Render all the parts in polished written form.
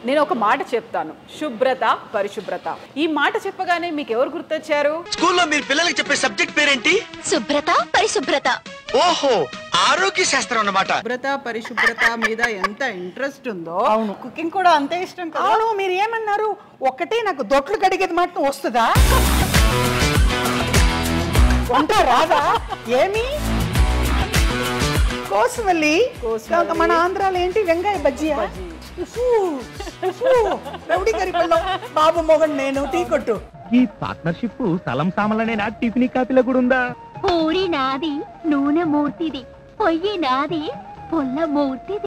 నేను ఒక మాట చెప్తాను, శుభ్రత పరిశుభ్రత. ఈ మాట చెప్పగానే మీకు ఎవరు గుర్తొచ్చారు? స్కూల్లో మీరు పిల్లలకి చెప్పే సబ్జెక్ట్ పేరేంటి? శుభ్రత పరిశుభ్రత. ఓహో, ఆరోగ్య శాస్త్రం అన్నమాట. శుభ్రత పరిశుభ్రత మీద ఎంత ఇంట్రెస్ట్ ఉందో, అవును. కుకింగ్ కూడా అంతే ఇష్టం కదా. అవును, మీరు ఏమన్నారు? ఒక్కటే నాకు దొట్లు కడిగేది మాట వస్తుందా? వంట రాదా? ఏమి కోసమల్లి మన ఆంధ్రాలో ఏంటి వెంగాయ బజ్జియా? రౌడీ గారి పిల్లం బాబు మొగన్ నేను టీ కొట్టు. ఈ పార్ట్నర్షిప్ స్థలం సామలనే నా టిఫిన్ కాపీలో కూడా ఉందా? పూరి నాది, నూనె మూర్తిది, పొయ్యి నాది, పుల్ల మూర్తిది.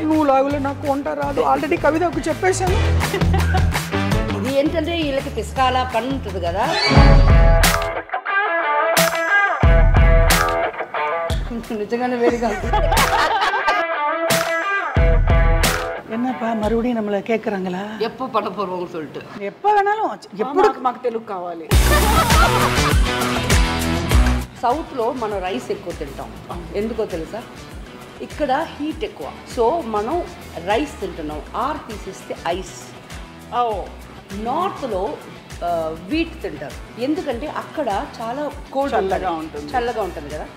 నువ్వు లాగులో నాకు వంట రాదు, ఆల్రెడీ కవితకు చెప్పేశాను. ఇది ఏంటంటే వీళ్ళకి పిసకాల పని ఉంటుంది కదా. நிஜமான வேடிக்கை. என்னப்பா மறுபடியும் நம்மள கேக்குறாங்களா? எப்போ பண்ண போறோம்னு சொல்லிட்டு. எப்ப வேணாலும் ఎప్పుడు మాకు తెలుగు కావాలి. సౌత్ లో మనం రైస్ ఎక్కువ తింటాం. ఎందుకో తెలుసా? ఇక్కడ హీట్ ఎక్కువ, సో మనం రైస్ తింటున్నాం. ఆర్ తీసేస్తే ఐస్. నార్త్ లో వీట్ తింటారు, ఎందుకంటే అక్కడ చాలా కోల్డ్ చల్లగా ఉంటుంది కదా.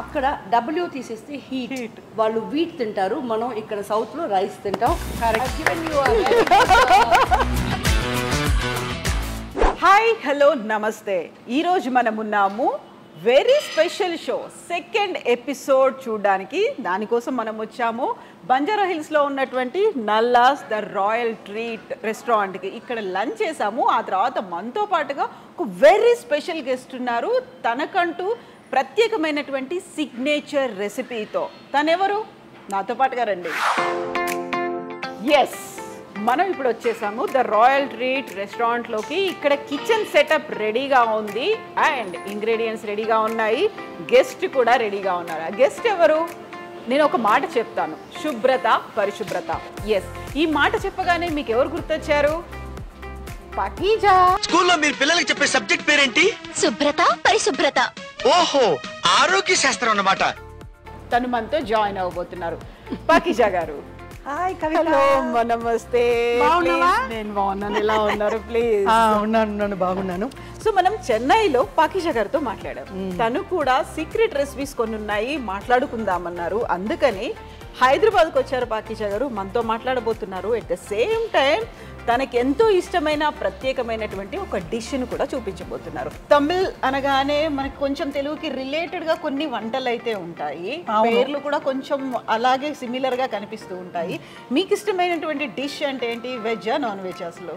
అక్కడ డబ్ల్యూ తీసేస్తే హీట్, వాళ్ళు వీట్ తింటారు. మనం ఇక్కడ సౌత్ లో రైస్ తింటాం. హాయ్, హలో, నమస్తే. ఈరోజు మనం ఉన్నాము very special show second episode చూడడానికి. దానికోసం మనం వచ్చాము బంజారా హిల్స్లో ఉన్నటువంటి నల్లాస్ ద రాయల్ ట్రీట్ రెస్టారెంట్కి. ఇక్కడ లంచ్ చేసాము. ఆ తర్వాత మనతో పాటుగా ఒక వెరీ స్పెషల్ గెస్ట్ ఉన్నారు. తనకంటూ ప్రత్యేకమైనటువంటి సిగ్నేచర్ రెసిపీతో. తనెవరు? నాతో పాటుగా రండి. ఎస్, మనం ఇప్పుడు వచ్చేసాము ద రాయల్ ట్రీట్ రెస్టారెంట్లోకి. ఇక్కడ కిచెన్ సెటప్ రెడీగా ఉంది అండ్ ఇంగ్రీడియంట్స్ రెడీగా ఉన్నాయి. గెస్ట్ కూడా రెడీగా ఉన్నారు. ఆ గెస్ట్ ఎవరు? నేను ఒక మాట చెప్తాను, శుభ్రత పరిశుభ్రత. ఎస్, ఈ మాట చెప్పగానే మీకు ఎవరు గుర్తొచ్చారు? పాకీజా. స్కూల్లో మీరు పిల్లలకి చెప్పే సబ్జెక్ట్ పేరేంటి? శుభ్రత పరిశుభ్రత. ఓహో, ఆరోగ్య శాస్త్రం అన్నమాట. తను మనతో జాయిన్ అవ్వబోతున్నారు. పాకీజా గారు. హాయ్ కవిత. హలో, నమస్తే. బాగున్నావా? నేను బాగున్నాను. ఎలా ఉన్నారు? ప్లీజ్. ఉన్నాను, బాగున్నాను. సో మనం చెన్నైలో పాకీజా గారితో మాట్లాడాం. తను కూడా సీక్రెట్ రెసిపీస్ కొన్ని ఉన్నాయి, మాట్లాడుకుందామన్నారు. అందుకని హైదరాబాద్కి వచ్చారు పాకీజా గారు, మనతో మాట్లాడబోతున్నారు. ఎట్ ద సేమ్ టైం తనకి ఎంతో ఇష్టమైన ప్రత్యేకమైనటువంటి ఒక డిష్ను కూడా చూపించబోతున్నారు. తమిళ్ అనగానే మనకి కొంచెం తెలుగుకి రిలేటెడ్గా కొన్ని వంటలు అయితే ఉంటాయి, పేర్లు కూడా కొంచెం అలాగే సిమిలర్గా కనిపిస్తూ ఉంటాయి. మీకు ఇష్టమైనటువంటి డిష్ అంటే ఏంటి? వెజ్జా నాన్ వెజ్? అసలు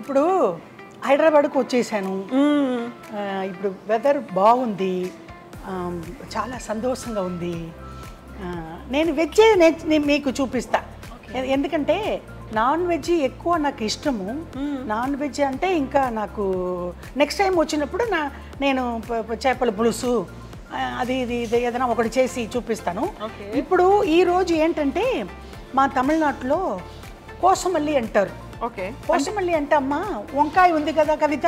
ఇప్పుడు హైదరాబాద్కు వచ్చేసాను. ఇప్పుడు వెదర్ బాగుంది, చాలా సంతోషంగా ఉంది. నేను వెజ్జే మీకు చూపిస్తా. ఎందుకంటే నాన్ వెజ్ ఎక్కువ నాకు ఇష్టము. నాన్ వెజ్ అంటే ఇంకా నాకు నెక్స్ట్ టైం వచ్చినప్పుడు నేను చేపల పులుసు అది ఇది ఏదైనా ఒకటి చేసి చూపిస్తాను. ఇప్పుడు ఈరోజు ఏంటంటే మా తమిళనాడులో కోసమల్లి అంటారు. ఓకే, కోసమల్లి అంటే అమ్మ వంకాయ ఉంది కదా కవిత,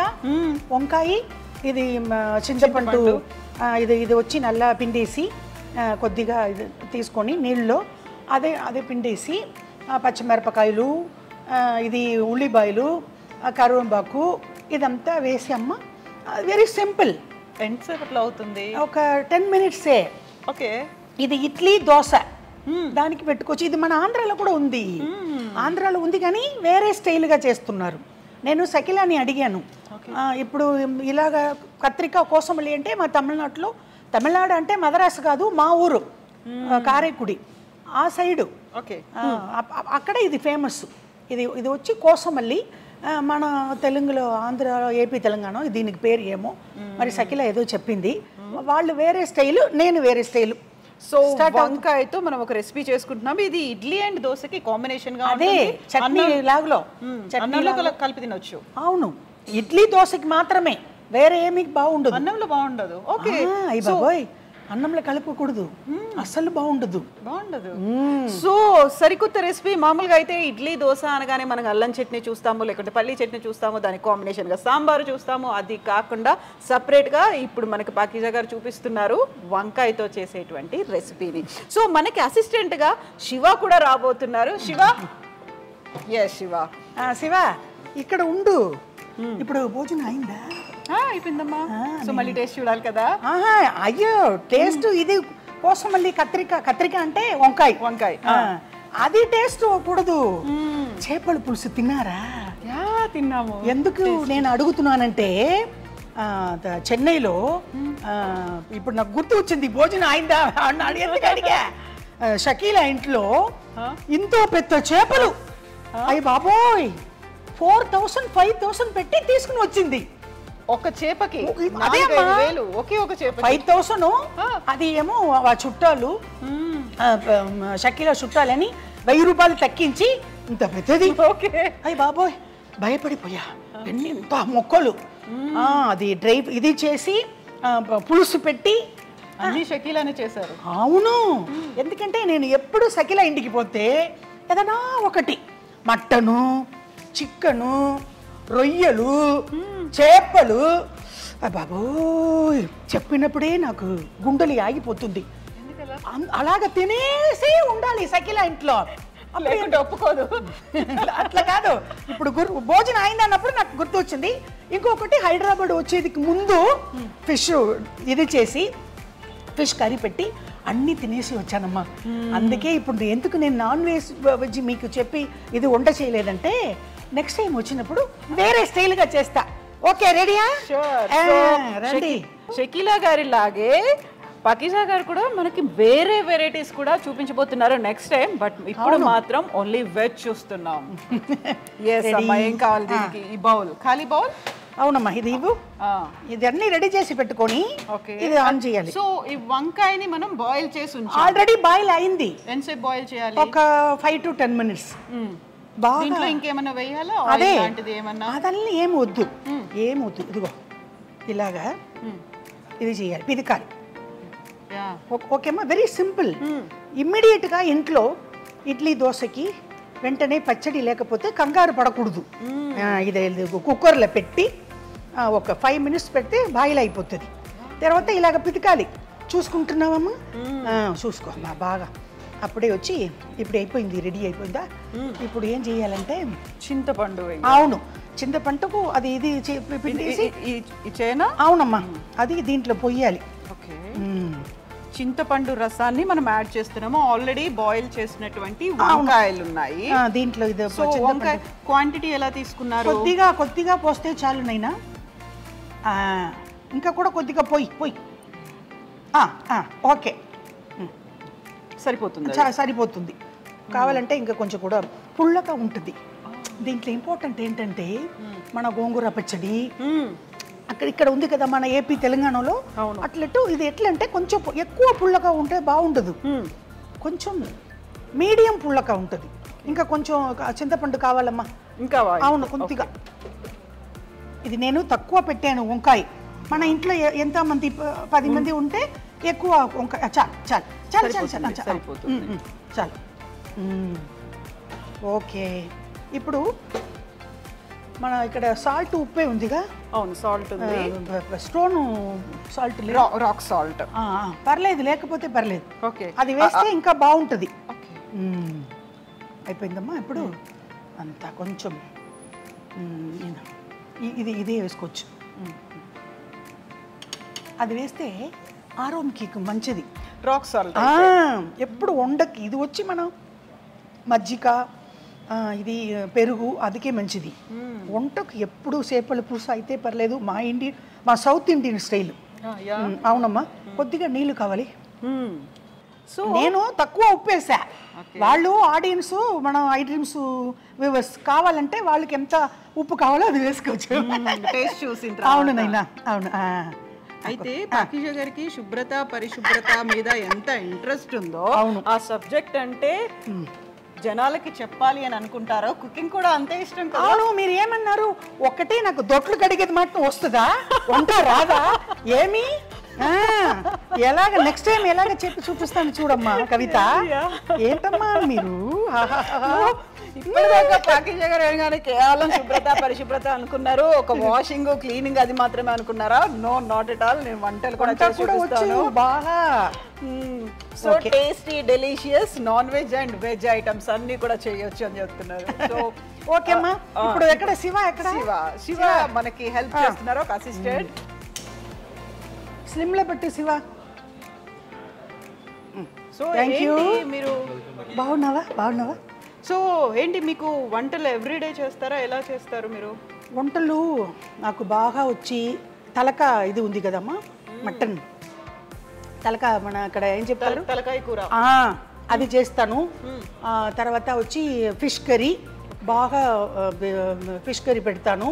వంకాయ ఇది చింతపండు ఇది వచ్చి నల్ల పిండేసి కొద్దిగా ఇది తీసుకొని నీళ్ళలో అదే పిండేసి పచ్చిమిరపకాయలు, ఇది ఉల్లిపాయలు, కరివేపాకు ఇదంతా వేసి అమ్మ వెరీ సింపుల్. ఎంతసేపట్లో అవుతుంది? ఒక 10 minutes. ఓకే, ఇది ఇడ్లీ దోశ దానికి పెట్టుకోవచ్చు. ఇది మన ఆంధ్రాలో కూడా ఉంది. ఆంధ్రాలో ఉంది కానీ వేరే స్టైల్గా చేస్తున్నారు. నేను సకిలాని అడిగాను. ఇప్పుడు ఇలాగా కత్రికా కోసమల్లి అంటే మా తమిళనాడు అంటే మద్రాసు కాదు, మా ఊరు కారైకుడి ఆ సైడు. ఓకే, అక్కడ ఇది ఫేమస్. ఇది వచ్చి కోసమల్లి. మన తెలుగులో ఆంధ్ర, ఏపీ, తెలంగాణ దీనికి పేరు ఏమో మరి సకిల ఏదో చెప్పింది. వాళ్ళు వేరే స్టైలు, నేను వేరే స్టైలు. సో వంకాయతో మనం ఒక రెసిపీ చేసుకుంటున్నాం. ఇది ఇడ్లీ అండ్ దోశకి కాంబినేషన్ గా అదే చట్నీ లాగులో కలిపి తినొచ్చు. అవును, ఇడ్లీ దోశకి మాత్రమే, వేరే ఏమి బాగుండదు. అన్నంలో బాగుండదు. ఓకే, బాబోయ్ అన్నంలో కలపకూడదు, అస్సలు బాగుండదు. సో సరికొత్త రెసిపీ. మామూలుగా అయితే ఇడ్లీ దోశ అనగానే మనం అల్లం చట్నీ చూస్తాము, లేకుంటే పల్లీ చట్నీ చూస్తాము, దానికి కాంబినేషన్గా సాంబారు చూస్తాము. అది కాకుండా సపరేట్గా ఇప్పుడు మనకి పాకీజా గారు చూపిస్తున్నారు వంకాయతో చేసేటువంటి రెసిపీని. సో మనకి అసిస్టెంట్గా శివ కూడా రాబోతున్నారు. శివ, ఎస్ శివ. శివ ఇక్కడ ఉండు. ఇప్పుడు భోజనం అయిందా? అయిపోయిందమ్మా. సో మళ్ళీ టేస్ట్ చూడాలి కదా. అయ్యో టేస్ట్ ఇది కోసం మళ్ళీ కత్రిక అంటే వంకాయ అది టేస్ట్ కూడదు. చేపల పులుసు తిన్నారా? తిన్నాము. ఎందుకు నేను అడుగుతున్నానంటే చెన్నైలో ఇప్పుడు నాకు గుర్తు వచ్చింది భోజనం అయిందా ఎందుకు అడిగా. షకీలా ఇంట్లో ఇంతో పెద్ద చేపలు, అయ్యి బాబోయ్ 4,000 5,000 పెట్టి తీసుకుని వచ్చింది ఒక చేపకి. ఒకే ఒక చేప 5,000. అది ఏమో ఆ చుట్టాలు షకీలా చుట్టాలని 1000 రూపాయలు తగ్గించి ఇంత పెద్దది. అయ్యి బాబోయ్ భయపడిపోయా. ఎంత మొక్కలు అది డ్రై ఇది చేసి పులుసు పెట్టి అన్ని షకీలానే చేశారు. అవును, ఎందుకంటే నేను ఎప్పుడు షకీలా ఇంటికి పోతే ఏదైనా ఒకటి మటను, చికెను, రొయ్యలు, చేపలు, బాబోయ్ చెప్పినప్పుడే నాకు గుండెలు ఆగిపోతుంది. అలాగ తినేసి ఉండాలి షకీలా ఇంట్లో. ఒప్పుకోదు. అట్లా కాదు. ఇప్పుడు భోజనం అయిందన్నప్పుడు నాకు గుర్తు వచ్చింది. ఇంకొకటి హైదరాబాద్ వచ్చేది ముందు ఫిష్ ఇది చేసి ఫిష్ కర్రీ పెట్టి అన్నీ తినేసి వచ్చానమ్మా. అందుకే ఇప్పుడు ఎందుకు నేను నాన్ వెజ్ మీకు చెప్పి ఇది వంట చేయలేదంటే నెక్స్ట్ టైం వచ్చినప్పుడు వేరే స్టైల్గా చేస్తా. ఓకే రెడీయా? రండి. షకీలా గారి లాగే పాకీజా గారు కూడా మనకి వేరే వెరైటీస్ కూడా చూపించబోతున్నారు నెక్స్ట్ టైం. బట్ ఇప్పుడు మాత్రం ఓన్లీ వెజ్ చూస్తున్నాం. ఏం కావాలి దీనికి? ఈ బౌల్, ఖాళీ బౌల్. అవునమ్మా, ఇది ఇవ్వు. ఇది అన్ని రెడీ చేసి పెట్టుకొని ఇది ఆన్ చేయాలి. సో ఈ వంకాయని మనం బాయిల్ చేసి ఉంచాలి. ఆల్రెడీ బాయిల్ అయింది. ఎంతసేపు బాయిల్ చేయాలి? ఒక 5 to 10 minutes. దీంట్లో ఇంకేమన్నా వేయాలా? అదే ఏమన్నా అదన్నీ ఏం వద్దు. ఇదిగో ఇలాగా ఇది చేయాలి, పిదకాలి. ఓకేమ్మా, వెరీ సింపుల్. ఇమ్మీడియట్గా ఇంట్లో ఇడ్లీ దోశకి వెంటనే పచ్చడి లేకపోతే కంగారు పడకూడదు. ఇది కుక్కర్లో పెట్టి ఒక 5 minutes పెడితే బాయిల్ అయిపోతుంది. తర్వాత ఇలాగ పితకాలి. చూసుకుంటున్నావమ్మా? చూసుకోమ్మా బాగా. అప్పుడే వచ్చి ఇప్పుడు అయిపోయింది, రెడీ అయిపోయిందా? ఇప్పుడు ఏం చేయాలంటే చింతపండు. అవును, చింతపండుకు అది ఇది పిండేసి చేయనా? అవునమ్మా, అది దీంట్లో పొయ్యాలి. ఓకే, చింతపండు రసాన్ని మనం యాడ్ చేస్తున్నాము. ఆల్రెడీ బాయిల్ చేసినటువంటి వంకాయలు ఉన్నాయి దీంట్లో. ఇది వంకాయ క్వాంటిటీ ఎలా తీసుకున్నారు? కొద్దిగా పోస్తే చాలు నైనా. ఇంకా కూడా కొద్దిగా పోయి. ఓకే, సరిపోతుంది. కావాలంటే ఇంకా కొంచెం కూడా పుల్లగా ఉంటుంది. దీంట్లో ఇంపార్టెంట్ ఏంటంటే మన గోంగూర పచ్చడి ఇక్కడ ఉంది కదా మన ఏపీ తెలంగాణలో. అట్లట్టు ఇది ఎట్లంటే కొంచెం ఎక్కువ పుల్లగా ఉంటే బాగుండదు, కొంచెం మీడియం పుల్లగా ఉంటుంది. ఇంకా కొంచెం చింతపండు కావాలమ్మా. ఇంకా అవును, కొద్దిగా. ఇది నేను తక్కువ పెట్టాను వంకాయ. మన ఇంట్లో ఎంత మంది 10 మంది ఉంటే ఎక్కువ వంకాయ. చాలు. ఓకే, ఇప్పుడు మన ఇక్కడ సాల్ట్ ఉప్పే ఉందిగా. అవును, సాల్ట్ ఉంది. Stone salt, rock salt. పర్లేదు, లేకపోతే పర్లేదు. ఓకే, అది వేస్తే ఇంకా బాగుంటుంది. అయిపోయిందమ్మా. ఇప్పుడు అంతా కొంచెం ఇదే వేసుకోవచ్చు. అది వేస్తే ఆరోగ్యకి మంచిది. రాక్ సాల్ట్ ఎప్పుడు వండకి ఇది వచ్చి మనం మజ్జిగ ఇది పెరుగు అదికే మంచిది. వంటకు ఎప్పుడు చేపల పులుసు అయితే పర్లేదు. మా సౌత్ ఇండియన్ స్టైల్. అవునమ్మా, కొద్దిగా నీళ్ళు కావాలి. సో నేను తక్కువ ఉప్పేసా. వాళ్ళు ఆడియన్స్ మన ఐటమ్స్ వ్యూవర్స్ కావాలంటే వాళ్ళకి ఎంత ఉప్పు కావాలో అది వేసుకోవచ్చు. టేస్ట్ చూసి. అవును నైనా, అవును. అయితే పాకీజా గారికి శుభ్రత పరిశుభ్రత మీద ఎంత ఇంట్రెస్ట్ ఉందో, ఆ సబ్జెక్ట్ అంటే జనాలకి చెప్పాలి అని అనుకుంటారో కుకింగ్ కూడా అంతే ఇష్టం కదా. అవును, మీరు ఏమన్నారు? ఒకటి నాకు దొట్లు కడిగేది మాత్రం వస్తుందా, వంట రాదా? ఏమి ఎలాగ నెక్స్ట్ టైం ఎలాగ చెప్పి చూపిస్తాను చూడమ్మా కవిత. ఏంటమ్మా మీరు ఇప్పటిదాకా ప్యాకేజ్ కానీ కేవలం శుభ్రత పరిశుభ్రత అనుకున్నారు, ఒక వాషింగ్ క్లీనింగ్ అది మాత్రమే అనుకున్నారా? No, not at all. నేను వంటలు కూడా చూపిస్తాను బాగా. So tasty delicious non veg and veg items అన్ని కూడా చేయొచ్చు అని చెప్తున్నారు. సో ఓకే అమ్మా. ఇప్పుడు ఎక్కడ శివ ఎక్కడ? శివ మనకి హెల్ప్ చేస్తున్నారు, ఒక అసిస్టెంట్. స్లిమ్ లో పెట్టు శివ. సో మీరు బాగున్నావా? సో ఏంటి మీకు వంటలు ఎవ్రీడే చేస్తారా? ఎలా చేస్తారు మీరు వంటలు? నాకు బాగా వచ్చి తలక ఇది ఉంది కదమ్మా, మటన్ తలక. మన అక్కడ ఏం చెప్తారు? తలకాయ కూర. అది చేస్తాను. తర్వాత వచ్చి ఫిష్ కర్రీ, బాగా ఫిష్ కర్రీ పెడతాను.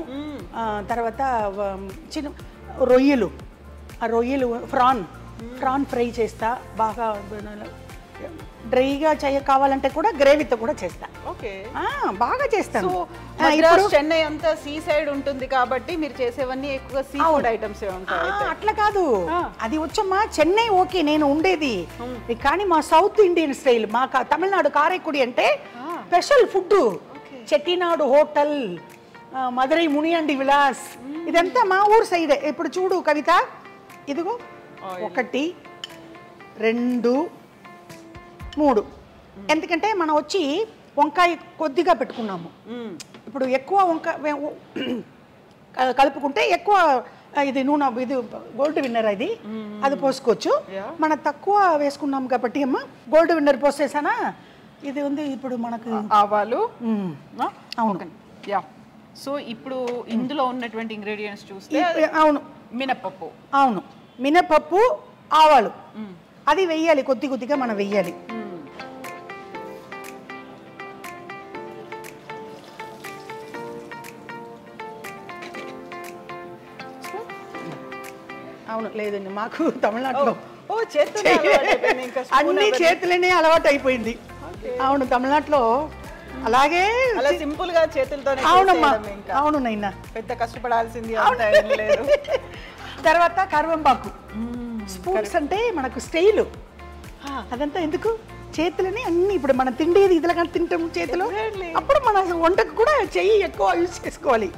తర్వాత చిన్న రొయ్యలు, ఆ రొయ్యలు ఫ్రాన్ ఫ్రై చేస్తా బాగా. డ్రైగా కావాలంటే కూడా గ్రేవీతో కూడా చేస్తా. ఓకే, బాగా చేస్తాను. ఇప్పుడు చెన్నై అంతా సీ సైడ్ ఉంటుంది కాబట్టి మీరు చేసేవన్నీ ఎక్కువ సీ ఫుడ్ ఐటమ్స్ ఉంటాయి. అట్లా కాదు, అది వచ్చమ్మా చెన్నై ఓకే నేను ఉండేది, కానీ మా సౌత్ ఇండియన్ స్టైల్, మా తమిళనాడు కారైకుడి అంటే special food. Chettinad hotel, Madurai Muniyandi Vilas, ఇదంతా మా ఊరు సైడే. ఇప్పుడు చూడు కవిత, ఇదిగో 1 2 3. ఎందుకంటే మనం వచ్చి వంకాయ కొద్దిగా పెట్టుకున్నాము. ఇప్పుడు ఎక్కువ వంకాయ కలుపుకుంటే ఎక్కువ ఇది నూనె, ఇది గోల్డ్ విన్నర్ అది పోసుకోవచ్చు. మనం తక్కువ వేసుకున్నాం కాబట్టి అమ్మ గోల్డ్ విన్నర్ పోసేసానా. ఇది ఉంది ఇప్పుడు మనకు ఆవాలు. అవును. యా. సో ఇప్పుడు ఇందులో ఉన్నటువంటి ఇంగ్రీడియంట్స్ చూస్తే అవును మినపప్పు. అవును, మినపప్పు, ఆవాలు అది వెయ్యాలి, కొద్దిగా మనం వెయ్యాలి. అవును, లేదండి మాకు తమిళనాడులో అన్ని చేతులనే అలవాటు అయిపోయింది. అవును, తమిళనాడులో అలాగే అలా సింపుల్ గా చేతులతోనే. అవునమ్మా, అవును నైనా, పెద్ద కష్టపడాల్సింది లేదు. తర్వాత కరివేపాకు. స్పూన్స్ అంటే మనకు స్టైలు, అదంతా ఎందుకు చేతులని అన్ని. ఇప్పుడు మనం తిండేది ఇదిలా కానీ తింటాము చేతులు, అప్పుడు మన వంటకు కూడా చెయ్యి ఎక్కువ యూజ్ చేసుకోవాలి.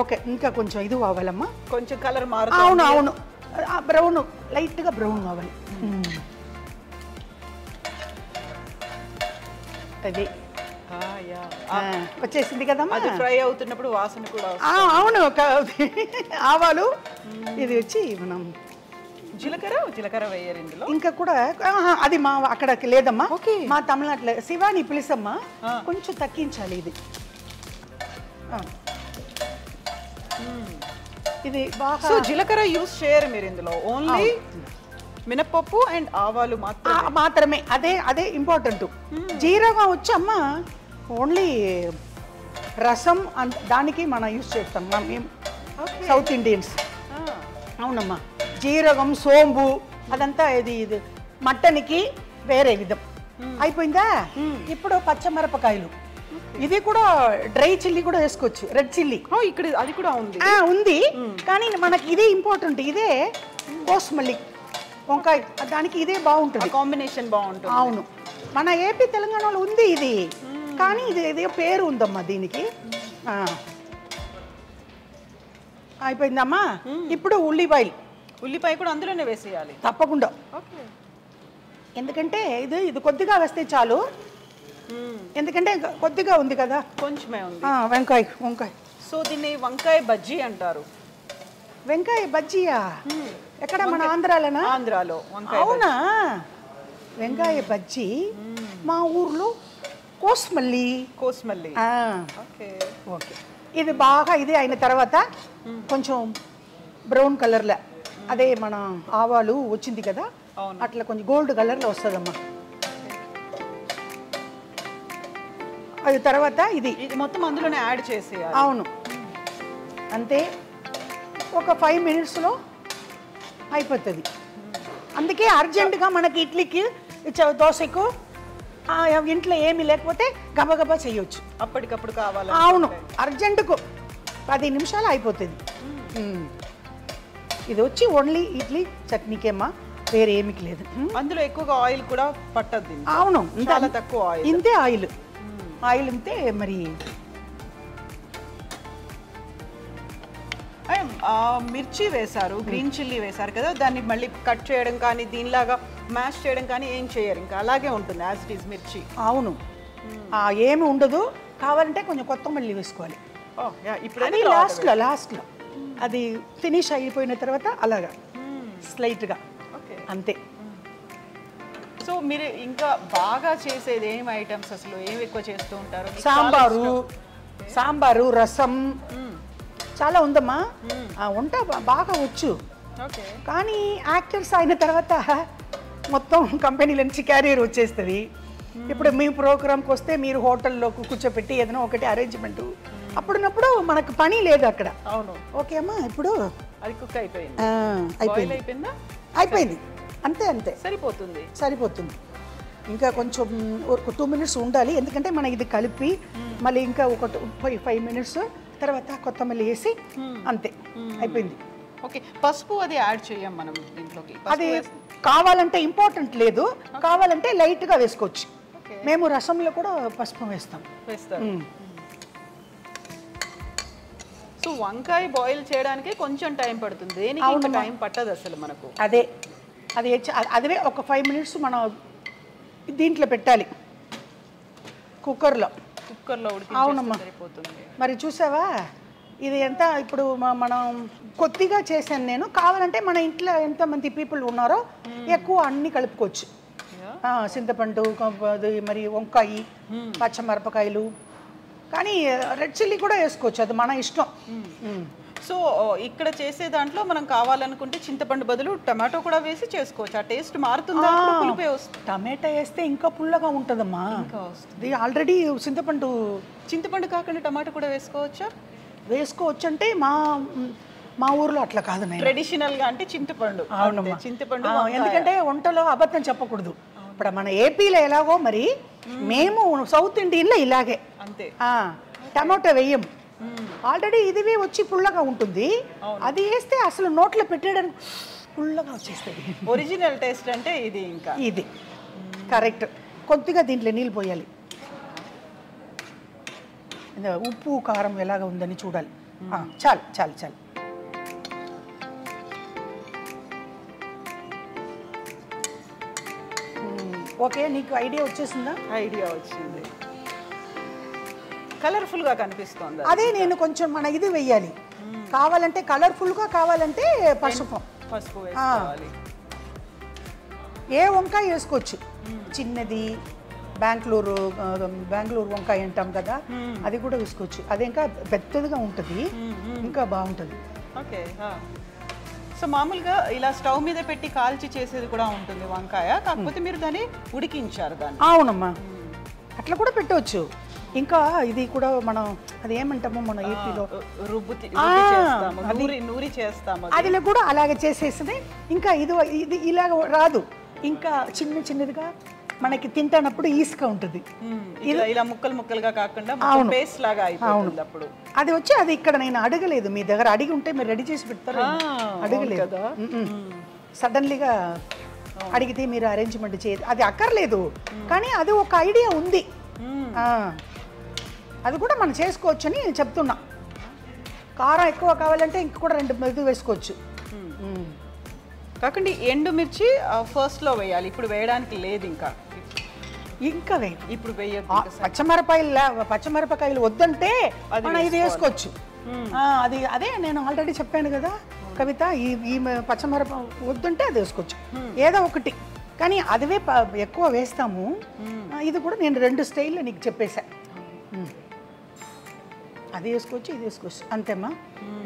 ఓకే, ఇంకా కొంచెం ఇది కావాలమ్మా, కొంచెం కలర్ మారు. అవును అవును, బ్రౌన్, లైట్గా బ్రౌన్ కావాలి. అది వచ్చేసింది కదమ్మా. అది ఫ్రై అవుతున్నప్పుడు వాసన కూడా. అవును, ఆవాలు ఇది వచ్చి మనం జీలకర్ర వేయాలి ఇందులో. ఇంకా కూడా అది మా అక్కడ లేదమ్మా, మా తమిళనాడులో. శివాని పిలిసమ్మా, కొంచెం తగ్గించాలి ఇది. ఇది బాగా. సో జీలకర్ర యూస్ చేయరు మీరు ఇందులో, ఓన్లీ మినపప్పు అండ్ ఆవాలు మాత్రమే. అదే ఇంపార్టెంట్. జీరగా వచ్చమ్మా ఓన్లీ రసం దానికి మనం యూస్ చేస్తాం మేము సౌత్ ఇండియన్స్. అవునమ్మా, జీరగం, సోంబు అదంతా ఇది మటన్కి వేరే విధం. అయిపోయిందా? ఇప్పుడు పచ్చమిరపకాయలు, ఇది కూడా డ్రై చిల్లీ కూడా వేసుకోవచ్చు, రెడ్ చిల్లీ. ఇక్కడ అది కూడా ఉంది, కానీ మనకి ఇదే ఇంపార్టెంట్. ఇదే కోస్మల్లి వంకాయ, దానికి ఇదే బాగుంటుంది, కాంబినేషన్ బాగుంటుంది. అవును, మన ఏపీ తెలంగాణలో ఉంది ఇది, కానీ ఇదే పేరు ఉందమ్మా దీనికి. అయిపోయిందమ్మా. ఇప్పుడు ఉల్లిపాయ కూడా అందులోనే వేసేయాలి తప్పకుండా. ఎందుకంటే ఇది కొద్దిగా వేస్తే చాలు, ఎందుకంటే కొద్దిగా ఉంది కదా, కొంచెమే ఉంది. వంకాయ. సో దీన్ని వంకాయ బజ్జీ అంటారు. వంకాయ బజ్జీయా? ఎక్కడ మన ఆంధ్రాలో? అవునా, వంకాయ బజ్జీ మా ఊర్లో కోస్మల్లి. ఓకే, ఇది బాగా ఇది అయిన తర్వాత కొంచెం బ్రౌన్ కలర్లో, అదే మన ఆవాలు వచ్చింది కదా, అట్లా కొంచెం గోల్డ్ కలర్లో వస్తుందమ్మా. అది తర్వాత ఇది మొత్తం అందులోనే యాడ్ చేసేయాలి. అవును, అంతే. ఒక 5 minutesలో అయిపోతుంది. అందుకే అర్జెంటుగా మనకి ఇడ్లీకి, దోశకు ఇంట్లో ఏమీ లేకపోతే గబగబా చేయొచ్చు, అప్పటికప్పుడు కావాలి. అవును, అర్జెంటుకు 10 నిమిషాలు అయిపోతుంది. ఇది వచ్చి ఓన్లీ ఇడ్లీ చట్నీకేమ్మా, వేరే ఏమికి లేదు. అందులో ఎక్కువగా ఆయిల్ కూడా పట్టద్దు. అవును, చాలా తక్కువ ఆయిల్. ఇంతే ఆయిల్. ఆయిల్ ఇంతే. మరి మిర్చి వేశారు, గ్రీన్ చిల్లీ వేశారు కదా, దాన్ని మళ్ళీ కట్ చేయడం కానీ దీనిలాగా మ్యాష్ చేయడం కానీ ఏం చేయరు, ఇంకా అలాగే ఉంటుంది యాజ్ ఇట్ ఈస్ మిర్చి. అవును, ఏమి ఉండదు. కావాలంటే కొంచెం కొత్తమల్లి వేసుకోవాలి ఇప్పుడు అది లాస్ట్లో అది ఫినిష్ అయిపోయిన తర్వాత అలాగా స్లైట్గా అంతే. సో మీరు ఇంకా బాగా చేసేది ఏం ఐటమ్స్, అసలు ఏం ఎక్కువ చేస్తూ ఉంటారు? సాంబారు, రసం చాలా ఉందమ్మా. వంట బాగా వచ్చు. కానీ యాక్టర్స్ అయిన తర్వాత మొత్తం కంపెనీల నుంచి క్యారియర్ వచ్చేస్తుంది. ఇప్పుడు మీ ప్రోగ్రామ్కి వస్తే మీరు హోటల్లో కూర్చోపెట్టి ఏదైనా ఒకటి అరేంజ్మెంట్, అప్పుడున్నప్పుడు మనకు పని లేదు అక్కడ. అవును, ఓకే అమ్మా. ఇప్పుడు అది కుక్ అయిపోయింది. అయిపోయింది అంతే అంతే, సరిపోతుంది. ఇంకా కొంచెం ఒక 2 minutes ఉండాలి, ఎందుకంటే మనం ఇది కలిపి మళ్ళీ ఇంకా ఒక 5 minutes తర్వాత కొత్తమల్లి వేసి అంతే అయిపోయింది. ఓకే, పసుపు అది యాడ్ చేయం మనం దీంట్లోకి? అది కావాలంటే ఇంపార్టెంట్ లేదు, కావాలంటే లైట్గా వేసుకోవచ్చు. మేము రసంలో కూడా పసుపు వేస్తాం. సో వంకాయ బాయిల్ చేయడానికి కొంచెం టైం పడుతుంది, దేనికి టైం పట్టదు అసలు మనకు. అదే ఒక 5 minutes మనం దీంట్లో పెట్టాలి, కుక్కర్లో ఉడికించేస్తే సరిపోతుంది. మరి చూసావా, ఇది ఎంత ఇప్పుడు మనం కొద్దిగా చేశాను నేను. కావాలంటే మన ఇంట్లో ఎంతమంది పీపుల్ ఉన్నారో ఎక్కువ అన్ని కలుపుకోవచ్చు. చింతపండు, మరి వంకాయ, పచ్చమిరపకాయలు, కానీ రెడ్ చిల్లీ కూడా వేసుకోవచ్చు, అది మన ఇష్టం. సో ఇక్కడ చేసే దాంట్లో మనం కావాలనుకుంటే చింతపండు బదులు టమాటో కూడా వేసి చేసుకోవచ్చు. ఆ టేస్ట్ మారుతుందా? పులుపే వస్తుంది. టమాటా వేస్తే ఇంకా పుల్లగా ఉంటుందమ్మా. ఇది ఆల్రెడీ చింతపండు కాకుండా టమాటో కూడా వేసుకోవచ్చా? వేసుకోవచ్చు అంటే మా ఊర్లో అట్లా కాదు, ట్రెడిషనల్ గా అంటే చింతపండు. అవునమ్మా, చింతపండు. ఎందుకంటే వంటలో అబద్ధం చెప్పకూడదు. ఇప్పుడు మన ఏపీలో ఎలాగో మరి మేము సౌత్ ఇండియన్లో ఇలాగే అంతే. టమాటో వేయం, ఆల్రెడీ ఇదివే వచ్చి పుల్లగా ఉంటుంది. అది వేస్తే అసలు నోట్లో పెట్టడానికి పుల్లగా వచ్చేస్తుంది. ఒరిజినల్ టేస్ట్ అంటే ఇది. ఇంకా ఇది కరెక్ట్. కొద్దిగా దీంట్లో నీళ్ళు పోయాలి, ఉప్పు కారం ఎలాగ ఉందని చూడాలి. చాలు చాలు చాలు. ఓకే, నీకు ఐడియా వచ్చేసిందా? ఐడియా వచ్చింది, కలర్ఫుల్ గా కనిపిస్తుంది. అదే నేను కొంచెం మన ఇది వెయ్యాలి, కావాలంటే కలర్ఫుల్ గా, కావాలంటే పసుపు వేసుకోవాలి. ఏ వంకాయ వేసుకోవచ్చు, చిన్నది బెంగళూరు వంకాయ అంటాం కదా, అది కూడా వేసుకోవచ్చు. అది ఇంకా పెద్దదిగా ఉంటుంది, ఇంకా బాగుంటుంది. ఓకే, సో మామూలుగా ఇలా స్టవ్ మీద పెట్టి కాల్చి చేసేది కూడా ఉంటుంది వంకాయ, కాకపోతే మీరు దాన్ని ఉడికించారు దాన్ని. అవునమ్మా, అట్లా కూడా పెట్టవచ్చు. ఇంకా ఇది కూడా మనం అది ఏమంటామో మన ఏపీలో నూరి చేస్తాము, అదిలో కూడా అలాగే చేసేసి ఇంకా ఇది ఇలాగ రాదు, ఇంకా చిన్నదిగా మనకి తింటానప్పుడు ఈజీగా ఉంటుంది. ఇలా ముక్కలు ముక్కలుగా కాకుండా పేస్ట్ లాగా అయిపోతుంది. అప్పుడు అది వచ్చి అది ఇక్కడ నేను అడగలేదు, మీ దగ్గర అడిగి ఉంటే మీరు రెడీ చేసి పెడతారు. అడగలేదు, సడన్లీగా అడిగితే మీరు అరేంజ్మెంట్ చేయదు, అది అక్కర్లేదు. కానీ అది ఒక ఐడియా ఉంది, అది కూడా మనం చేసుకోవచ్చు అని చెప్తున్నా. కారం ఎక్కువ కావాలంటే ఇంక కూడా 2 వేసుకోవచ్చు. కాకుండా ఎండుమిర్చి ఫస్ట్ లో వేయాలి, ఇప్పుడు వేయడానికి లేదు. ఇంకా ఇప్పుడు వేయద్దు. పచ్చమిరపకాయలు వద్దంటే మనం ఇది వేసుకోవచ్చు. అది అదే నేను ఆల్రెడీ చెప్పాను కదా కవిత, ఈ పచ్చమిరప వద్దంటే అది వేసుకోవచ్చు, ఏదో ఒకటి. కానీ అదివే ఎక్కువ వేస్తాము. ఇది కూడా నేను 2 స్టైల్లో నీకు చెప్పేశా. అది వేసుకోవచ్చు, ఇది వేసుకోవచ్చు, అంతేమ్మా.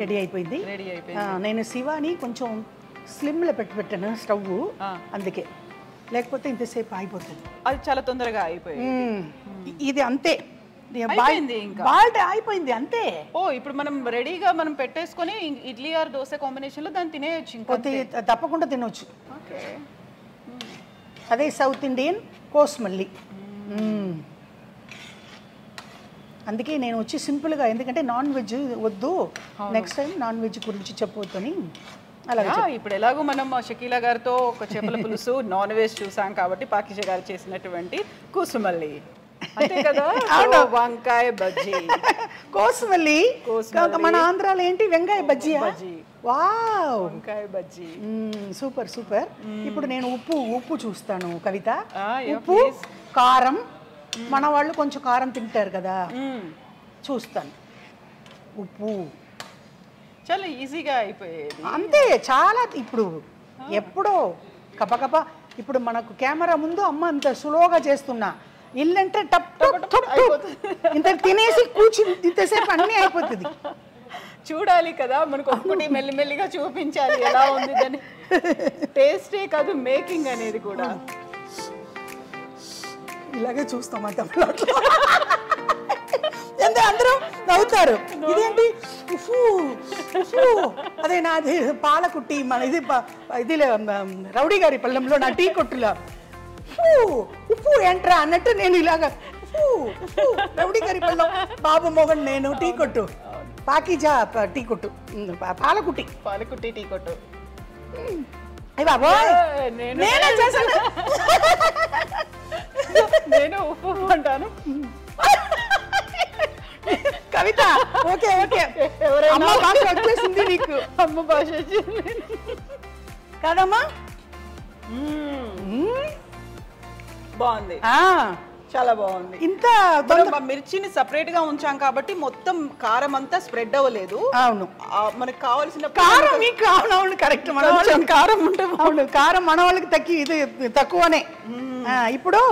రెడీ అయిపోయింది. నేను శివాని కొంచెం స్లిమ్లో పెట్టాను స్టవ్, అందుకే, లేకపోతే ఇంతసేపు అయిపోతుంది. అది చాలా తొందరగా అయిపోయింది. ఇది అంతే, అయిపోయింది అంతే. ఇప్పుడు మనం రెడీగా మనం పెట్టేసుకొని ఇడ్లీ ఆర్ దోశ కాంబినేషన్ లో దాన్ని తినేయచ్చు, తప్పకుండా తినవచ్చు. అదే సౌత్ ఇండియన్ కోస్మల్లి. అందుకే నేను వచ్చి సింపుల్గా, ఎందుకంటే నాన్ వెజ్ వద్దు, నెక్స్ట్ టైం నాన్ వెజ్ గురించి చెప్పొద్దని అలాగే ఇప్పుడు ఎలాగో మనం షకీలా గారితో ఒక చేపల పులుసు నాన్ వెజ్ చూసాం కాబట్టి పాకిషా గారు చేసినటువంటి కూసుమల్లి అంతే కదా. వంకాయ బజ్జీ, కోసుమల్లి. మన ఆంధ్రాలో ఏంటి వెంకాయ బజ్జీ. వావ్, వంకాయ బజ్జీ. Super super. ఇప్పుడు నేను ఉప్పు చూస్తాను కవిత. yeah, ఉప్పు, కారం. మన వాళ్ళు కొంచెం కారం తింటారు కదా, చూస్తాను. ఉప్పు చాలా ఈజీగా అయిపోయేది అంతే. చాలా ఇప్పుడు ఎప్పుడో కపకప. ఇప్పుడు మనకు కెమెరా ముందు అమ్మ అంత స్లోగా చేస్తున్నా, ఇల్లంటే టప్ టప్ టప్ ఇంత తినేసి కూర్చుని ఇంతసేపు అన్నీ అయిపోతుంది. చూడాలి కదా, మనకు ఒక్కటి మెల్లిమెల్లిగా చూపించాలి ఎలా ఉంది దాని టేస్టే కాదు మేకింగ్ అనేది కూడా. ఇలాగే చూస్తాం అంత ఎంత అందరూ నవ్వుతారు. ఇదేంటి ఉఫు ఉఫు, అదే నాది పాలకుట్టి, మన ఇది ఇది రౌడీ గారి పళ్ళెంలో నా టీ కొట్టులా ఉప్పు ఏంట్రా అన్నట్టు నేను ఇలాగా రౌడీ గారి పళ్ళెం, బాబు మోగన్ నేను టీ కొట్టు, పాకిజా టీ కొట్టు, పాలకుట్టి టీ కొట్టు. బాబోయ్ నేనే చేశాను. నేను ఉప్పు అంటాను. కవిత ఓకే ఓకే, అమ్మ భాష వచ్చేసింది నీకు. అమ్మ భాష వచ్చింది కాదమ్మా. బాగుంది, చాలా బాగుంది. ఇంత మిర్చిని సపరేట్ గా ఉంచాం కాబట్టి మొత్తం కారం అంతా స్ప్రెడ్ అవ్వలేదు. అవును, మనకు కావాల్సిన కారం మీకు అవును కరెక్ట్. మన వాళ్ళకి కారం ఉంటే బాగుండు. కారం మన వాళ్ళకి ఇది తక్కువనే. ఇప్పుడు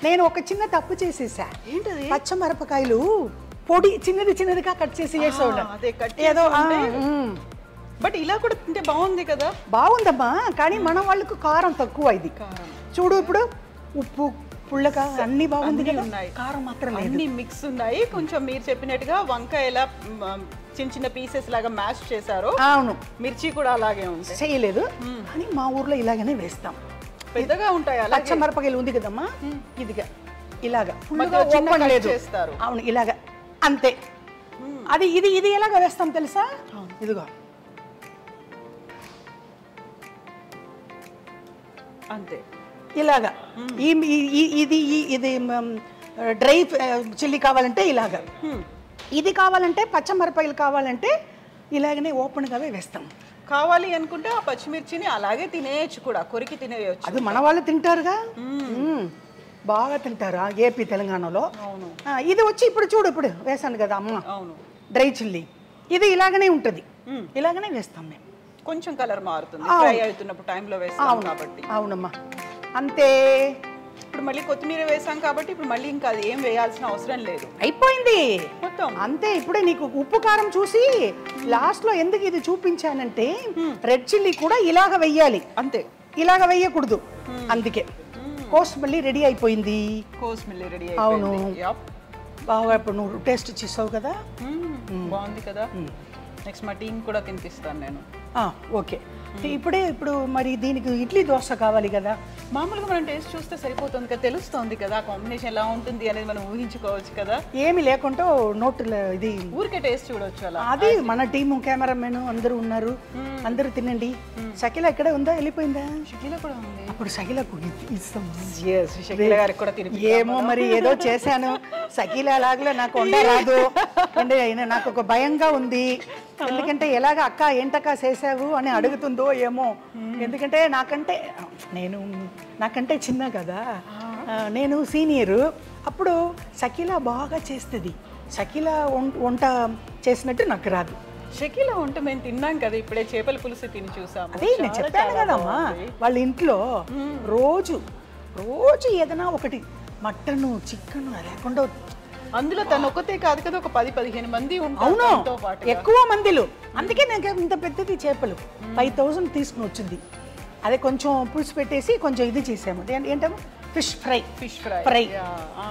నేను ఒక చిన్న తప్పు చేసేసా. ఏంటది? పచ్చమిరపకాయలు పొడి చిన్నదిగా కట్ చేసి వేసేవాళ్ళం. ఏదో బట్ ఇలా కూడా తింటే బాగుంది కదా. బాగుందమ్మా, కానీ మన వాళ్ళకు కారం తక్కువ. ఇది చూడు, ఇప్పుడు ఉప్పు పుల్లగా అన్ని బాగుంది కదా, కారం మాత్రం లేదు. అన్ని మిక్స్ ఉన్నాయి. కొంచెం మీరు చెప్పినట్టుగా వంకాయ ఎలా చిన్న చిన్న పీసెస్ లాగా మ్యాష్ చేశారు. అవును, మిర్చి కూడా అలాగే ఉంది. చేయలేదు, కానీ మా ఊర్లో ఇలాగనే వేస్తాం. పెద్దగా ఉంటాయి. పచ్చమిరపకాయలు ఉంది కదమ్మా, ఇదిగా ఇలాగా చేస్తారు. అవును, ఇలాగా అంతే. అది ఇది ఎలాగ వేస్తాం తెలుసా? ఇదిగో అంతే, ఇలాగా. ఇది డ్రై చిల్లీ కావాలంటే ఇలాగా, ఇది కావాలంటే పచ్చమిరపకాయలు కావాలంటే ఇలాగనే ఓపెన్గానే వేస్తాం. కావాలి అనుకుంటే ఆ పచ్చిమిర్చిని అలాగే తినేయచ్చు కూడా, కొరికి తినేయచ్చు. అది మన వాళ్ళు తింటారుగా, బాగా తింటారు ఏపీ తెలంగాణలో. ఇది వచ్చి ఇప్పుడు చూడు, ఇప్పుడు వేసాను కదా అమ్మ, డ్రై చిల్లీ. ఇది ఇలాగనే ఉంటుంది, ఇలాగనే వేస్తాం మేము. కొంచెం కలర్ మారుతుంది ఫ్రై అవుతున్నప్పుడు టైంలో వేస్తాం కాబట్టి. అవునమ్మా, అంతే. ఇప్పుడు మళ్ళీ కొత్తిమీర వేసాం కాబట్టి ఇప్పుడు మళ్ళీ ఇంకా అది ఏం వేయాల్సిన అవసరం లేదు, అయిపోయింది మొత్తం అంతే. ఇప్పుడే నీకు ఉప్పు కారం చూసి లాస్ట్ లో ఎందుకు ఇది చూపించానంటే, రెడ్ చిల్లీ కూడా ఇలాగ వెయ్యాలి అంతే, ఇలాగ వెయ్యకూడదు. అందుకే కోస్మల్లి రెడీ అయిపోయింది. కోస్మల్లి రెడీ. అవును, బాగా. ఇప్పుడు నువ్వు టేస్ట్ చేసావు కదా, బాగుంది కదా. నెక్స్ట్ మా టీం కూడా తినిపిస్తాను నేను. ఓకే, ఇప్పుడు మరి దీనికి ఇడ్లీ దోశ కావాలి కదా. మామూలుగా మనం టేస్ట్ చూస్తే సరిపోతుంది కదా, తెలుస్తుంది కదా కాంబినేషన్ ఎలా ఉంటుంది అనేది మనం ఊహించుకోవచ్చు కదా. ఏమి లేకుండా నోట్లో ఇది ఊరికే టేస్ట్ చూడొచ్చు అలా. అది మన టీము కెమెరామెన్ అందరూ ఉన్నారు, అందరూ తినండి. షకీలా ఇక్కడే ఉందా, వెళ్ళిపోయిందా? షకీలా కూడా ఉంది. అప్పుడు షకీలాకు ఇస్తాం. షకీలా గారికి కూడా తినిపి. ఏమో మరి ఏదో చేశాను, షకీలా లాగా నాకు ఉండరాదు అంటే నాకు ఒక భయంగా ఉంది. ఎందుకంటే ఎలాగ అక్క ఏంటక్క చేసావు అని అడుగుతుందో ఏమో. ఎందుకంటే నాకంటే చిన్న కదా, నేను సీనియరు. అప్పుడు షకీలా బాగా చేస్తుంది. షకీలా వంట చేసినట్టు నాకు రాదు. షకీలా వంట మేము తిన్నాం కదా, ఇప్పుడే చేపల పులుసు తిని చూసాము. అదే నేను చెప్పాను కదమ్మా, వాళ్ళ ఇంట్లో రోజు ఏదైనా ఒకటి మటన్ చికెన్ లేకుండా. అందులో తను ఒక్కతే కాదు కదా, ఒక 10-15 మంది ఉంటారు. అవును, ఎక్కువ మందిలో. అందుకే నేను ఇంత పెద్దది చేపలు 5000 తీసుకుని వచ్చింది. అదే కొంచెం పులుసు పెట్టేసి కొంచెం ఇది చేసాము, ఏంటమ్మా ఫిష్ ఫ్రై.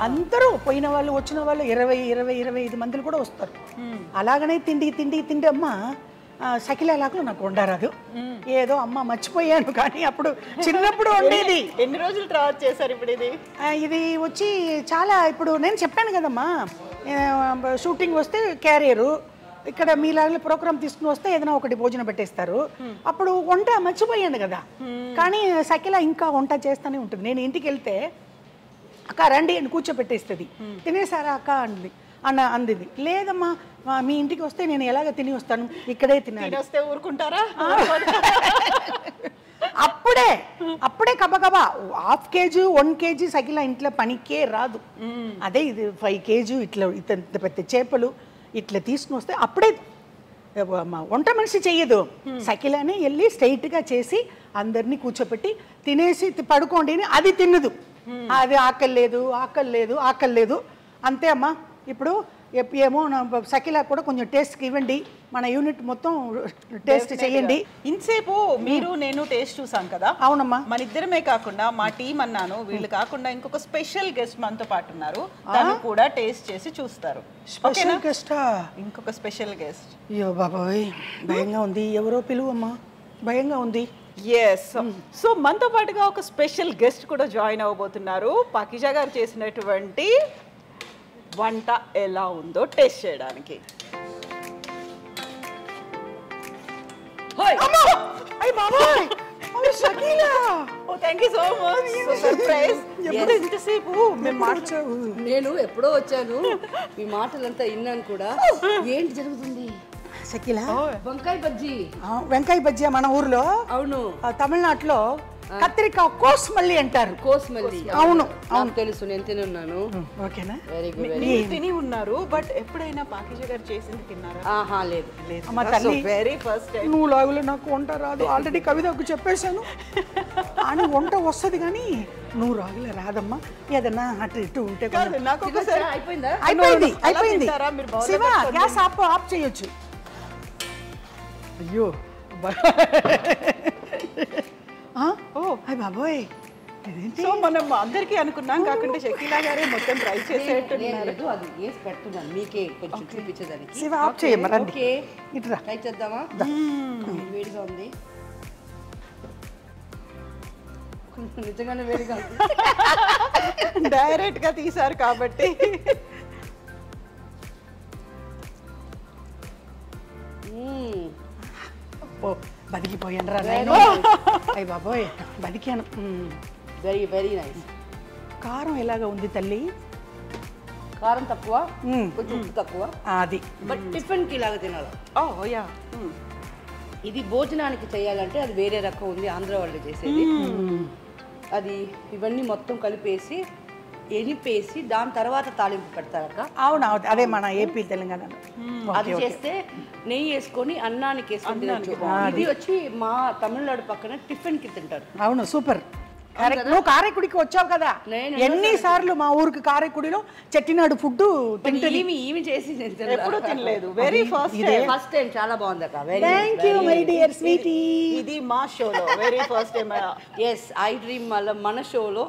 అందరూ పోయిన వాళ్ళు వచ్చిన వాళ్ళు 20-25 మందిలు కూడా వస్తారు. అలాగనే తిండి అమ్మా. షకీలా లాగా నాకు వండరాదు. ఏదో అమ్మ మర్చిపోయాను, కానీ అప్పుడు చిన్నప్పుడు వండేది. ఎన్ని రోజులు తర్వాత చేశారు ఇప్పుడు ఇది వచ్చి చాలా. ఇప్పుడు నేను చెప్పాను కదమ్మా, షూటింగ్ వస్తే క్యారియరు, ఇక్కడ మీలాగే ప్రోగ్రామ్ తీసుకుని వస్తే ఏదైనా ఒకటి భోజనం పెట్టేస్తారు. అప్పుడు వంట మర్చిపోయాను కదా. కానీ సకిల ఇంకా వంట చేస్తూనే ఉంటుంది. నేను ఇంటికి వెళ్తే అక్క రండి అని కూర్చోపెట్టేస్తుంది. తినేసారా అక్క అంది. లేదమ్మా మీ ఇంటికి వస్తే నేను ఎలాగ తిని వస్తాను, ఇక్కడే తినాలి. వస్తే ఊరుకుంటారా? అప్పుడే కబగబా 1/2 kg 1 kg సకిల ఇంట్లో పనికే రాదు. అదే ఇది 5 kg ఇట్లా ఇంత పెద్ద చేపలు ఇట్లా తీసుకుని వస్తే అప్పుడే వంట మనిషి చెయ్యదు. సకిలానే వెళ్ళి స్ట్రైట్గా చేసి అందరినీ కూర్చోపెట్టి తినేసి పడుకోండి అని అది తిన్నదు. అది ఆకలి లేదు అంతే అమ్మా. ఇప్పుడు ఏమో సకిలా కూడా కొంచెం టేస్ట్కి ఇవ్వండి, మన యూనిట్ మొత్తం టేస్ట్ చేయండి. ఇంతసేపు మీరు నేను టేస్ట్ చూసాం కదా. అవునమ్మా. మన ఇద్దరమే కాకుండా మా టీం అన్నాను, వీళ్ళు కాకుండా ఇంకొక స్పెషల్ గెస్ట్ మనతో పాటు ఉన్నారు. తను కూడా టేస్ట్ చేసి చూస్తారు. స్పెషల్ గెస్టా? ఇంకొక స్పెషల్ గెస్ట్. అయ్యో బాబాయ్ భయంగా ఉంది. ఎవరో పిలువమ్మా, భయంగా ఉంది. ఎస్. సో మనతో పాటుగా ఒక స్పెషల్ గెస్ట్ కూడా జాయిన్ అవ్వబోతున్నారు. పాకిజా గారు చేసినటువంటి వంట ఎలా ఉందో టేస్ట్ చేయడానికి. నేను ఎప్పుడో వచ్చాను, ఈ మాటలంతా విన్నాను కూడా. ఏంటి జరుగుతుంది? సకిలా వంకాయ బజ్జీ. వంకాయ బజ్జీ మన ఊర్లో. అవును. తమిళనాడులో కత్తిరికాయ కోస్మల్లి అంటారు. కోస్మల్లి. అవును తెలుసు, నేను తిని ఉన్నాను. ఓకేనా? Very good. తిని ఉన్నారు, బట్ ఎప్పుడైనా పాకిజా గారు చేసింది తిన్నారా? ఆహా లేదు. అమ్మ తల్లి, వెరీ ఫస్ట్ టైం. నువ్వు లాగులో నాకు వంట రాదు, ఆల్రెడీ కవితకు చెప్పేశాను అని. వంట వస్తుంది కానీ నువ్వు రాగులే రాదమ్మా. ఏదన్నా అటు ఇటు ఉంటే నాకు ఒకసారి అయిపోయిందా? అయిపోయింది. శివ గ్యాస్ ఆఫ్ చేయొచ్చు. అయ్యో బాబోయ్. సో మనం అందరికీ అనుకున్నాం, కాకుండా షకీలా గారే మొత్తం ట్రై చేసేట్టున్నారు. అది వేసి పెడుతున్నాను మీకే కొంచెం చూపించేదానికి. శివ ఆఫ్ చేయమరండి. ఓకే ఇట్రా ట్రై చేద్దామా? వేడిగా ఉంది, నిజంగానే వేడిగా ఉంది. డైరెక్ట్ గా తీసారు కాబట్టి. బతికిపోయాను రా. అయ్యి బాబోయ్ బతికాను. Very very nice. కారం ఎలాగా ఉంది తల్లి? కారం తక్కువ, కొంచెం ఉప్పు తక్కువ. అది బట్ టిఫిన్ కి ఇలాగ తినాలి. యా. ఇది భోజనానికి చేయాలంటే అది వేరే రకం ఉంది, ఆంధ్ర వాళ్ళు చేసేది. అది ఇవన్నీ మొత్తం కలిపేసి ఎనిపేసి దాని తర్వాత తాలింపు పెడతారక్క. అవును, అదే మన ఏపీ తెలంగాణలో. అది చేస్తే నెయ్యి వేసుకొని అన్నానికి వేసుకొని తినచ్చు. ఇది వచ్చి మా తమిళనాడు పక్కన టిఫిన్ కి తింటారు. అవును, సూపర్. నువ్వు కారైకుడికి వచ్చావు కదా, ఎన్నిసార్లు మా ఊరికి కారైకుడిలో చెట్టినాడు ఫుడ్ తింటుంది. ఈమె చేసి ఎప్పుడు తినలేదు. Very first time. చాలా బాగుంది అక్క. Thank you my dear sweetie. ఇది మా షోలో very first time. Yes, I dream మన షోలో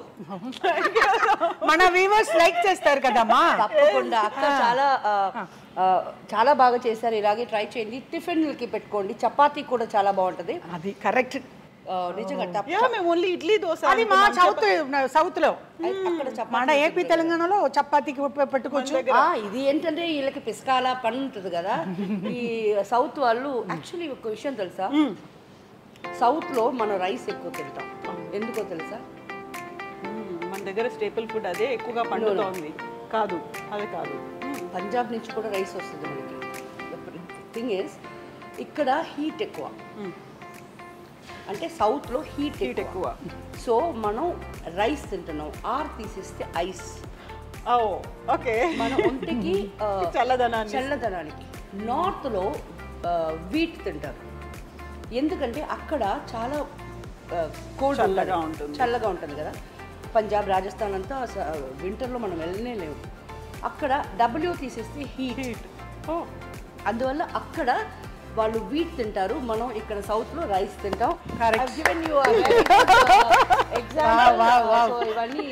మన వ్యూవర్స్ లైక్ చేస్తారు కదమ్మా. తప్పకుండా అక్క. చాలా బాగా చేశారు. ఇలాగే ట్రై చేయండి. టిఫిన్లకి పెట్టుకోండి. చపాతీ కూడా చాలా బాగుంటది. అది కరెక్ట్. నిజంగా మేము ఓన్లీ ఇడ్లీ దోశ. అది మా సౌత్ లో. మన ఏపీ తెలంగాణలో చపాతీకి పెట్టుకోవచ్చు. ఇది ఏంటంటే వీళ్ళకి పిసకాల పని ఉంటుంది కదా. ఈ సౌత్ వాళ్ళు యాక్చువల్లీ ఒక విషయం తెలుసా, సౌత్ లో మనం రైస్ ఎక్కువ తింటాం. ఎందుకో తెలుసా? మన దగ్గర స్టేపుల్ ఫుడ్ అదే ఎక్కువగా పండుతోంది. కాదు, అది కాదు. పంజాబ్ నుంచి కూడా రైస్ వస్తుంది మనకి. థింగ్ ఈస్ ఇక్కడ హీట్ ఎక్కువ. అంటే సౌత్లో హీట్ ఎక్కువ. సో మనం రైస్ తింటున్నాం, తీసేస్తే ఐస్. ఓకే, మన ఒంటికి చల్లదనానికి. నార్త్లో వీట్ తింటారు, ఎందుకంటే అక్కడ చాలా చల్లగా ఉంటుంది కదా. పంజాబ్, రాజస్థాన్ అంతా వింటర్లో మనం వెళ్ళనే లేవు. అక్కడ W తీసేస్తే హీట్. అందువల్ల అక్కడ వాళ్ళు వీట్ తింటారు, మనం ఇక్కడ సౌత్ లో రైస్ తింటాం. సో ఇవన్నీ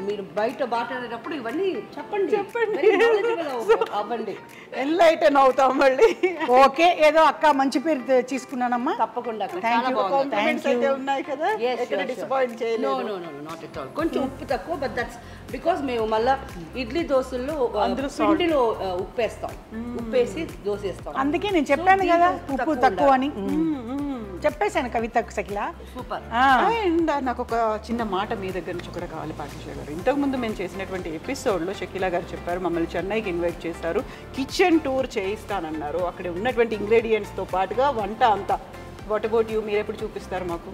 మీరు బయట మాట్లాడేటప్పుడు ఇవన్నీ చెప్పండి Very knowledgeable అవ్వండి. ఎన్లైటన్ అవుతాం మళ్ళీ. ఓకే, ఏదో అక్క మంచి పేరు తీసుకున్నానమ్మా. తప్పకుండా అక్క, Thank చాలా you. బాగుంది. కాంప్లిమెంట్స్ అయితే ఉన్నాయి కదా, Yes, ఎక్కడ sure, డిసప్పాయింట్ No, చేయలేదు. no, no, no, not at all. కొంచెం ఉప్పు తక్కువ, బట్ దట్స్ బికాస్ మేము మళ్ళా ఇడ్లీ దోశల్లో పిండిలో ఉప్పేస్తాం, ఉప్పేసి దోశ వేస్తాం. అందుకే నేను చెప్పాను కదా ఉప్పు తక్కువ అని. మ్మ్. చెప్పేశాను కవిత సకిల. సూపర్. అండ్ నాకు ఒక చిన్న మాట మీ దగ్గర నుంచి కూడా కావాలి పాటిషా గారు. ఇంతకుముందు మేము చేసినటువంటి ఎపిసోడ్లో షకీలా గారు చెప్పారు మమ్మల్ని చెన్నైకి ఇన్వైట్ చేశారు, కిచెన్ టూర్ చేయిస్తానన్నారు. అక్కడ ఉన్నటువంటి ఇంగ్రీడియంట్స్తో పాటుగా వంట అంతా. వాట్ అబౌట్ యూ, మీరు ఎప్పుడు చూపిస్తారు మాకు?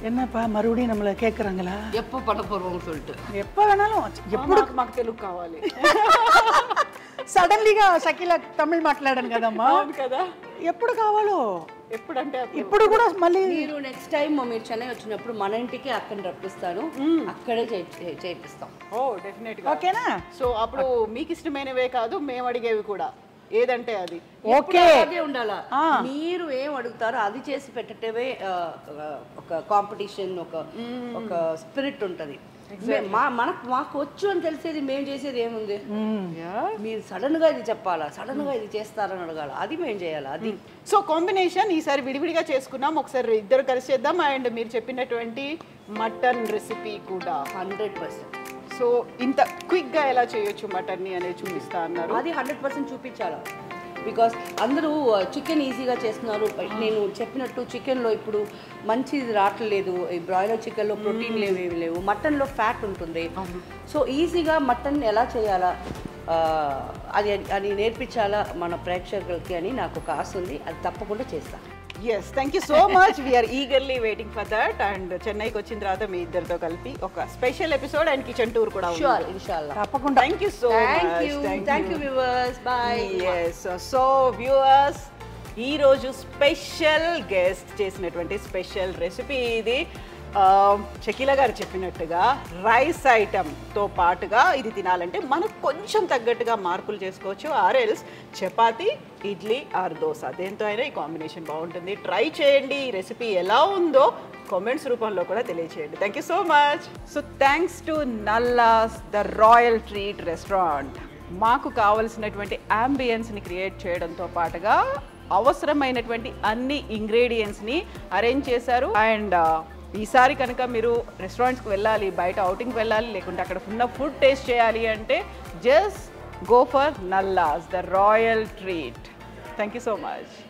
என்னப்பா மறுபடியும் நம்மளை கேட்குறாங்களா? எப்போ பண்ண போகிறோம்னு சொல்லிட்டு எப்போ வேணாலும் ఎప్పుడు మాకు తెలుగు కావాలి. సడన్లీగా షకీల తమిళ్ మాట్లాడాను కదమ్మా. అవును కదా, ఎప్పుడు కావాలో ఎప్పుడంటే ఇప్పుడు కూడా మళ్ళీ మీరు నెక్స్ట్ టైం మీరు చెన్నై వచ్చినప్పుడు మన ఇంటికి అక్కడ రప్పిస్తాను, అక్కడే చేపిస్తాం. ఓ డెఫినెట్గా. ఓకేనా? సో అప్పుడు మీకు ఇష్టమైనవే కాదు, మేము అడిగేవి కూడా, ఏదంటే అది. ఓకే, అదే ఉండాలా. మీరు ఏం అడుగుతారో అది చేసి పెట్టటమే ఒక కాంపిటీషన్, ఒక స్పిరిట్ ఉంటది. మాకు వచ్చు అని తెలిసేది మేము చేసేది ఏముంది? మీరు సడన్ గా ఇది చెప్పాలా, సడన్ గా ఇది చేస్తారని అడగాల, అది మేము చేయాలా. అది సో కాంబినేషన్ ఈసారి విడివిడిగా చేసుకున్నాం, ఒకసారి ఇద్దరు కలిసి చేద్దాం. అండ్ మీరు చెప్పినటువంటి మటన్ రెసిపీ కూడా 100%. సో ఇంత క్విక్గా ఎలా చేయొచ్చు మటన్ని అనేది చూపిస్తా అన్నారు. అది 100% చూపించాలా. బికాస్ అందరూ చికెన్ ఈజీగా చేస్తున్నారు. నేను చెప్పినట్టు చికెన్లో ఇప్పుడు మంచిది రావట్లేదు. ఈ బ్రాయిలర్ చికెన్లో ప్రోటీన్ ఏమీ లేవు, మటన్లో ఫ్యాట్ ఉంటుంది. సో ఈజీగా మటన్ ఎలా చేయాలా అది నేర్పించాలా మన ప్రేక్షకులకి అని నాకు ఒక ఆశ ఉంది. అది తప్పకుండా చేస్తాను. Yes, thank you so much. We are eagerly waiting for that. And చెన్నైకి వచ్చిన తర్వాత మీ ఇద్దరితో కలిపి ఒక special episode and kitchen tour కూడా ఉంది. షూర్, ఇన్షాల్లా. తప్పకుండా. Thank you so much. Thank you viewers. Bye. Yes, so viewers, ఈరోజు స్పెషల్ గెస్ట్ చేసినటువంటి స్పెషల్ రెసిపీ ఇది. షకీలా గారు చెప్పినట్టుగా రైస్ ఐటమ్తో పాటుగా ఇది తినాలంటే మనకు కొంచెం తగ్గట్టుగా మార్పులు చేసుకోవచ్చు. ఆర్ఎల్స్ చపాతి, ఇడ్లీ ఆర్ దోశ, దేంతో అయినా ఈ కాంబినేషన్ బాగుంటుంది. ట్రై చేయండి. ఈ రెసిపీ ఎలా ఉందో కామెంట్స్ రూపంలో కూడా తెలియచేయండి. Thank you so much. So thanks to Nallas the royal treat restaurant మాకు కావలసినటువంటి అంబియన్స్ని క్రియేట్ చేయడంతో పాటుగా అవసరమైనటువంటి అన్ని ఇంగ్రీడియంట్స్ని అరేంజ్ చేశారు. అండ్ ఈసారి కనుక మీరు రెస్టారెంట్స్కి వెళ్ళాలి, బయట అవుటింగ్కి వెళ్ళాలి, లేకుంటే అక్కడ ఉన్న ఫుడ్ టేస్ట్ చేయాలి అంటే just go for Nallas the royal treat. Thank you so much.